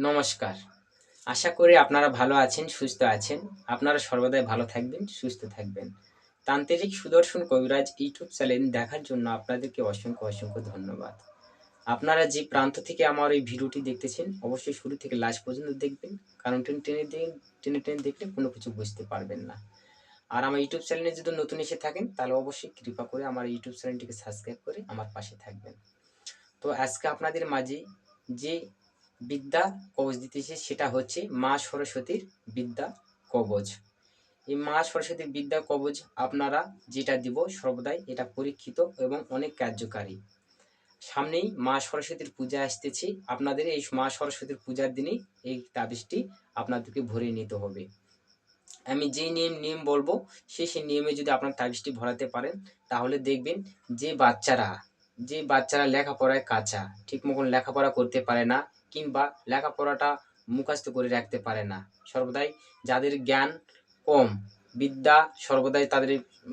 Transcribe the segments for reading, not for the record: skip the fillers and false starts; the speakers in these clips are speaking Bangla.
নমস্কার। আশা করি আপনারা ভালো আছেন, সুস্থ আছেন। আপনারা সর্বদাই ভালো থাকবেন, সুস্থ থাকবেন। তান্ত্রিক সুদর্শন কবিরাজ ইউটিউব চ্যানেল দেখার জন্য আপনাদেরকে অসংখ্য ধন্যবাদ। আপনারা যে প্রান্ত থেকে আমার এই ভিডিওটি দেখতেছেন, অবশ্যই শুরু থেকে লাস্ট পর্যন্ত দেখবেন। কারণ টেনে দেখলে কোনো কিছু বুঝতে পারবেন না। আর আমার ইউটিউব চ্যানেলে যদি নতুন এসে থাকেন, তাহলে অবশ্যই কৃপা করে আমার ইউটিউব চ্যানেলটিকে সাবস্ক্রাইব করে আমার পাশে থাকবেন। তো আজকে আপনাদের মাঝে যে বিদ্যা কবচ দিতেছি সেটা হচ্ছে মা সরস্বতীর বিদ্যা কবচ। এই মা সরস্বতীর বিদ্যা কবচ আপনারা যেটা দিব সর্বদাই এটা পরীক্ষিত এবং অনেক কার্যকারী। সামনেই মা সরস্বতীর পূজা আসতেছে, আপনাদের এই মা সরস্বতীর পূজার দিনেই এই তাবিজটি আপনাদেরকে ভরে নিতে হবে। আমি যেই নিয়ম বলবো সেই নিয়মে যদি আপনার তাবিজটি ভরাতে পারেন, তাহলে দেখবেন যে বাচ্চারা লেখাপড়ায় কাঁচা, ঠিক মতন লেখাপড়া করতে পারে না, কিংবা লেখাপড়াটা মুখস্থ করে রাখতে পারে না, সর্বদাই যাদের জ্ঞান কম, বিদ্যা সর্বদাই তাদের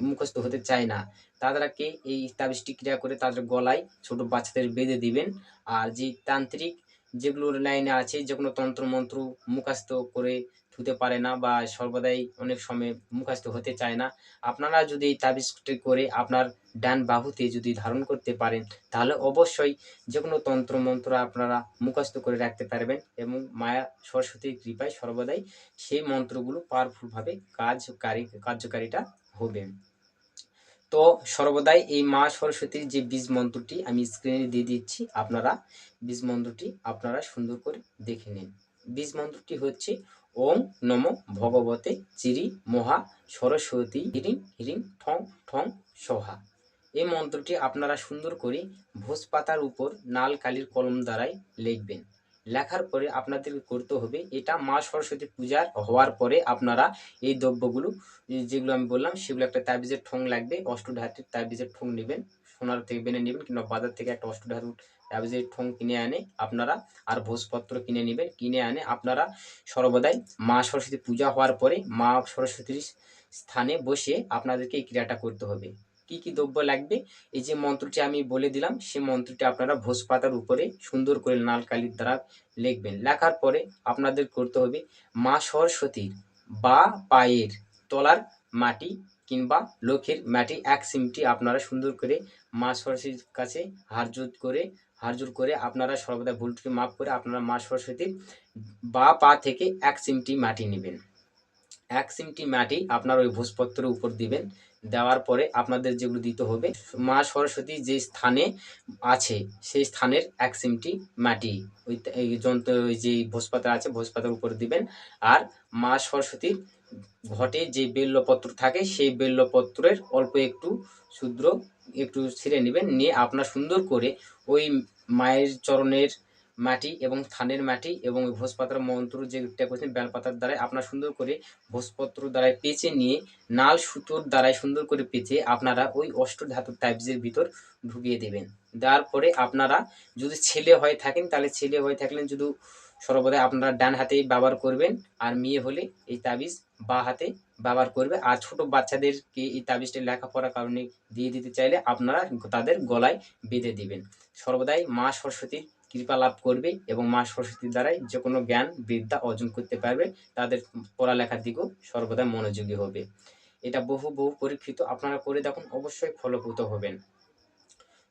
মুখস্থ হতে চায় না, তাদেরকে এই তাবিজটি ক্রিয়া করে তাদের গলায় ছোট বাচ্চাদের বেঁধে দিবেন। আর যে তান্ত্রিক যেগুলোর লাইনে আছে, যেগুলো তন্ত্রমন্ত্র মুখস্থ করে হতে পারে না বা সর্বদাই অনেক সময় মুখস্থ হতে চায় না, আপনারা যদি এই তাবিজটি করে আপনার ডান বাহুতে যদি ধারণ করতে পারেন, তাহলে অবশ্যই যে কোনো তন্ত্রমন্ত্র আপনারা মুখস্থ করে রাখতে পারবেন এবং মায়া সরস্বতীর কৃপায় সর্বদাই সেই মন্ত্রগুলো পাওয়ারফুলভাবে কার্যকারিতা হবে। তো সর্বদাই এই মা সরস্বতীর যে বীজ মন্ত্রটি আমি স্ক্রিনে দিয়ে দিচ্ছি, আপনারা বীজ মন্ত্রটি আপনারা সুন্দর করে দেখে নিন। বীজ মন্ত্রটি হচ্ছে ওং নমো ভগবতে চিরি মহা সরস্বতী হিরিং হিরিং ঠং ঠং সোহা। এই মন্ত্রটি আপনারা সুন্দর করে ভোজ পাতার উপর নাল কালির কলম দ্বারাই লিখবেন। লেখার পরে আপনাদের করতে হবে, এটা মা সরস্বতী পূজার হওয়ার পরে আপনারা এই দ্রব্যগুলো যেগুলো আমি বললাম সেগুলো একটা তাবিজের ঠোং লাগবে, অষ্টধাতুর তাবিজের ঠোং নেবেন, সোনার থেকে বেনে নেবেন কিংবা বাজার থেকে একটা অষ্টধাতুর তাবিজের ঠোং কিনে আনে আপনারা, আর ভোজপত্র কিনে নেবেন, কিনে আনে আপনারা সর্বদাই মা সরস্বতী পূজা হওয়ার পরে মা সরস্বতীর স্থানে বসে আপনাদেরকে এই ক্রিয়াটা করতে হবে। কি কি দ্রব্য লাগবে, এই যে মন্ত্রটি আমি বলে দিলাম সেই মন্ত্রটি আপনারা ভোজ পাতার উপরে সুন্দর করে লাল কালির দ্বারা লিখবেন। লেখার পরে আপনাদের করতে হবে মা সরস্বতীর বা পায়ের তলার মাটি কিংবা লোকের মাটি এক চিমটি আপনারা সুন্দর করে মা সরস্বতীর কাছে হাত জোড় করে আপনারা সর্বদা ভুল ত্রুটি মাফ করে আপনারা মা সরস্বতীর বা পা থেকে এক চিমটি মাটি নেবেন। এক চিমটি মাটি আপনার ওই ভোজপত্রের উপর দিবেন। দেওয়ার পরে আপনাদের যেগুলো দিতে হবে, মা সরস্বতী যে স্থানে আছে সেই স্থানের এক চিমটি মাটি ওই যন্ত্র ওই যে ভোজপাতা আছে ভোজপাতার উপর দিবেন। আর মা সরস্বতীর ঘটে যে বেল্লপত্র থাকে সেই বেল্লপত্রের অল্প একটু ক্ষুদ্র একটু ছিঁড়ে নেবেন, নিয়ে আপনার সুন্দর করে ওই মায়ের চরণের মাটি এবং থানের মাটি এবং ওই ভোজপাতার মন্ত্র যেটা করছেন বেলপাতার দ্বারাই আপনার সুন্দর করে ভোজপত্র দ্বারাই পেঁচে নিয়ে নাল সুতোর দ্বারাই সুন্দর করে পেঁচে আপনারা ওই অষ্টধাতুর তাবিজের ভিতর ঢুকিয়ে দেবেন। দেওয়ার পরে আপনারা যদি ছেলে হয়ে থাকেন তাহলে ছেলে হয়ে থাকলে শুধু সর্বদাই আপনারা ডান হাতেই ব্যবহার করবেন, আর মেয়ে হলে এই তাবিজ বাঁ হাতে ব্যবহার করবে। আর ছোট বাচ্চাদেরকে এই তাবিজটা লেখাপড়ার কারণে দিয়ে দিতে চাইলে আপনারা তাদের গলায় বেঁধে দিবেন। সর্বদাই মা সরস্বতীর কৃপা লাভ করবে এবং মা সরস্বতীর দ্বারাই যে কোনো জ্ঞান বিদ্যা অর্জন করতে পারবে, তাদের পড়ালেখার দিকেও সর্বদা মনোযোগী হবে। এটা বহু পরীক্ষিত, আপনারা করে দেখুন, অবশ্যই ফলপ্রদ হবেন।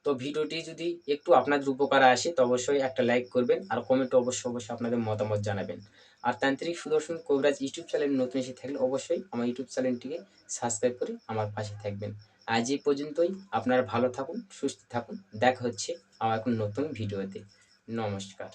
তো ভিডিওটি যদি একটু আপনাদের উপকারে আসে তো অবশ্যই একটা লাইক করবেন, আর কমেন্টে অবশ্যই আপনাদের মতামত জানাবেন। আর তান্ত্রিক সুদর্শন কবিরাজ ইউটিউব চ্যানেল নতুন এসে থাকলে অবশ্যই আমার ইউটিউব চ্যানেলটিকে সাবস্ক্রাইব করে আমার পাশে থাকবেন। আজ এই পর্যন্তই, আপনারা ভালো থাকুন, সুস্থ থাকুন, দেখা হচ্ছে আমার এখন নতুন ভিডিওতে। নমস্কার।